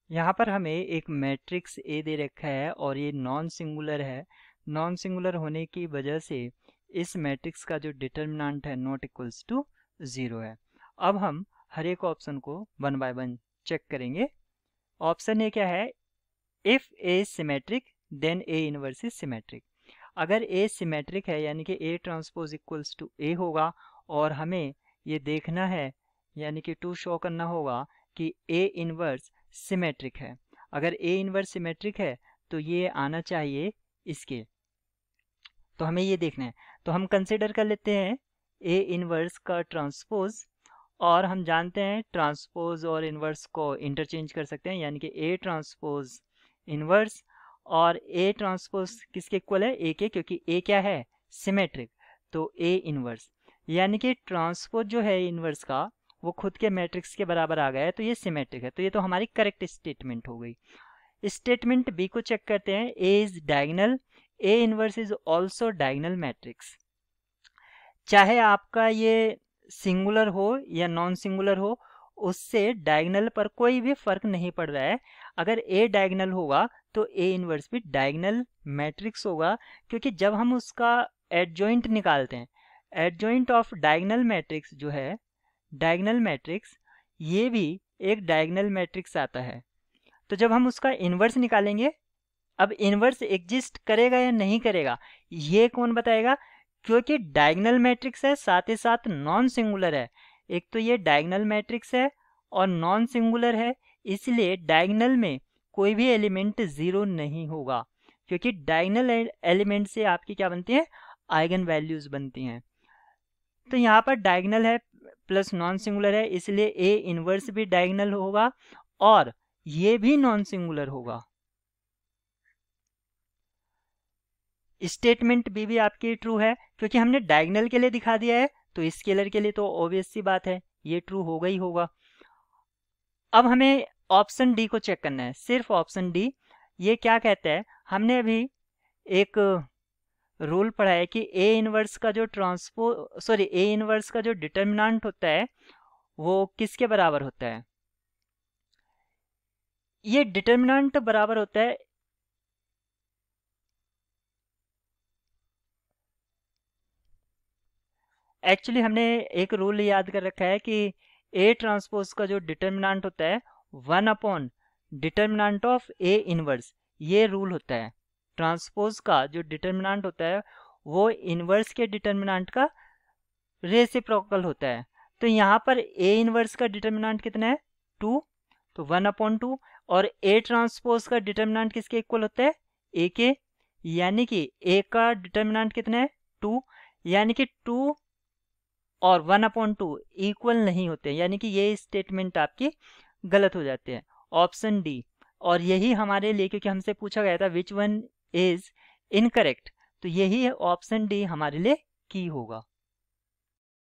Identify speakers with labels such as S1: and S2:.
S1: यहाँ पर हमें एक मैट्रिक्स ए दे रखा है और ये नॉन सिंगुलर है। नॉन सिंगुलर होने की वजह से इस मैट्रिक्स का जो डिटर्मिनेंट है नॉट इक्वल्स टू 0 है। अब हम हर एक ऑप्शन को वन बाय वन चेक करेंगे। ऑप्शन ए क्या है? If A symmetric then A inverse is symmetric. अगर ए सिमेट्रिक है यानी कि A transpose equals to A होगा और हमें ये देखना है यानी कि टू शो करना होगा कि ए इनवर्स सिमेट्रिक है। अगर ए इनवर्स सिमेट्रिक है तो ये आना चाहिए इसके, तो हमें ये देखना है। तो हम कंसिडर कर लेते हैं ए इनवर्स का ट्रांसपोज, और हम जानते हैं ट्रांसपोज और इनवर्स को इंटरचेंज कर सकते हैं यानी कि ए ट्रांसपोज इनवर्स, और ए ट्रांसपोज किसके इक्वल है? ए के, क्योंकि ए क्या है? सिमेट्रिक। तो ए इनवर्स यानी कि ट्रांसपोज जो है इनवर्स का वो खुद के मैट्रिक्स के बराबर आ गया है, तो ये सिमेट्रिक है। तो ये तो हमारी करेक्ट स्टेटमेंट हो गई। स्टेटमेंट बी को चेक करते हैं। A is diagonal, A inverse is also diagonal matrix. चाहे आपका ये सिंगुलर हो या नॉन सिंगुलर हो, उससे डायगोनल पर कोई भी फर्क नहीं पड़ रहा है। अगर ए डायगोनल होगा तो ए इनवर्स भी डायगोनल मैट्रिक्स होगा, क्योंकि जब हम उसका एडजॉइंट निकालते हैं, एडजॉइंट ऑफ डायगोनल मैट्रिक्स जो है डायगोनल मैट्रिक्स, ये भी एक डायगोनल मैट्रिक्स आता है। तो जब हम उसका इन्वर्स निकालेंगे, अब इन्वर्स एग्जिस्ट करेगा या नहीं करेगा ये कौन बताएगा? क्योंकि डायगोनल मैट्रिक्स है साथ ही साथ नॉन सिंगुलर है। एक तो ये डायगोनल मैट्रिक्स है और नॉन सिंगुलर है, इसलिए डायगोनल में कोई भी एलिमेंट जीरो नहीं होगा, क्योंकि डायगोनल एलिमेंट से आपकी क्या बनती है? आइगन वैल्यूज बनती हैं। तो यहाँ पर डायगोनल है प्लस नॉन सिंगुलर है, इसलिए ए इनवर्स भी डायगोनल होगा और ये भी नॉन सिंगुलर होगा। स्टेटमेंट बी भी आपकी ट्रू है, क्योंकि हमने डायगोनल के लिए दिखा दिया है, तो स्केलर के लिए तो ऑब्वियस सी बात है ये ट्रू होगा ही होगा। अब हमें ऑप्शन डी को चेक करना है, सिर्फ ऑप्शन डी। ये क्या कहता है? हमने अभी एक रूल पढ़ा है कि ए इनवर्स का जो ए इनवर्स का जो डिटर्मिनेंट होता है वो किसके बराबर होता है? ये डिटर्मिनेंट बराबर होता है एक्चुअली हमने एक रूल याद कर रखा है कि ए ट्रांसपोज का जो डिटर्मिनेंट होता है 1 upon determinant of A inverse, ये रूल होता है। ट्रांसपोज का जो डिटर्मिनेंट होता है वो इनवर्स के डिटर्मिनेंट का रेसिप्रोकल होता है। तो यहाँ पर ए इनवर्स का डिटर्मिनेंट कितना है? 2, तो 1 अपॉन 2, और ए ट्रांसपोज का डिटर्मिनेंट किसके इक्वल होता है? ए के, यानी कि ए का डिटर्मिनेंट कितना है? 2, यानी कि 2 और 1 अपॉन 2 इक्वल नहीं होते, यानी कि ये स्टेटमेंट आपकी गलत हो जाते हैं। ऑप्शन डी, और यही हमारे लिए, क्योंकि हमसे पूछा गया था विच वन इज इनकरेक्ट, तो यही ऑप्शन डी हमारे लिए की होगा।